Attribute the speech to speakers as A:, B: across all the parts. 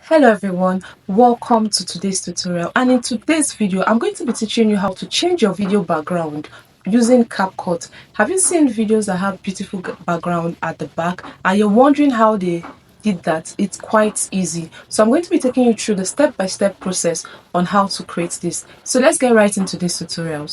A: Hello everyone, welcome to today's tutorial, and in today's video I'm going to be teaching you how to change your video background using Capcut. Have you seen videos that have beautiful background at the back and you're wondering how they did that? It's quite easy. So I'm going to be taking you through the step-by-step process on how to create this. So let's get right into this tutorial.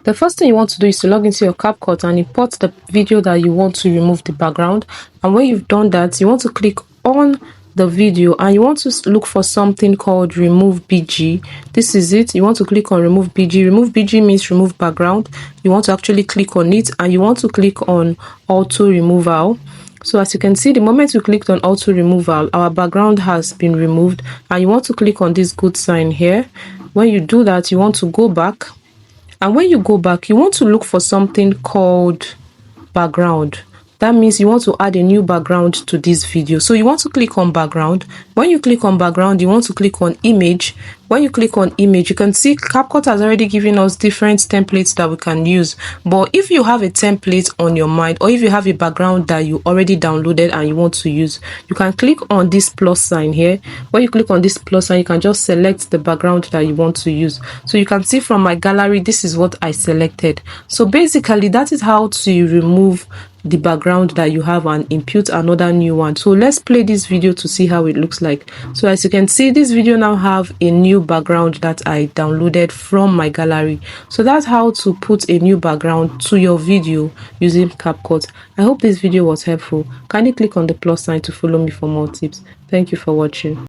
A: The first thing you want to do is to log into your Capcut and import the video that you want to remove the background. And when you've done that, you want to click on the video and you want to look for something called remove BG. This is it. You want to click on remove BG. Remove BG means remove background. You want to actually click on it and you want to click on auto removal. So as you can see, the moment you clicked on auto removal, our background has been removed, and you want to click on this good sign here. When you do that, you want to go back. And when you go back, you want to look for something called background. That means you want to add a new background to this video. So you want to click on background. When you click on background, you want to click on image. When you click on image, you can see Capcut has already given us different templates that we can use. But if you have a template on your mind, or if you have a background that you already downloaded and you want to use, you can click on this plus sign here. When you click on this plus sign, you can just select the background that you want to use. So you can see from my gallery, this is what I selected. So basically, that is how to remove the background that you have and impute another new one. So let's play this video to see how it looks like. So as you can see, this video now have a new background that I downloaded from my gallery. So that's how to put a new background to your video using Capcut. I hope this video was helpful. Kindly click on the plus sign to follow me for more tips. Thank you for watching.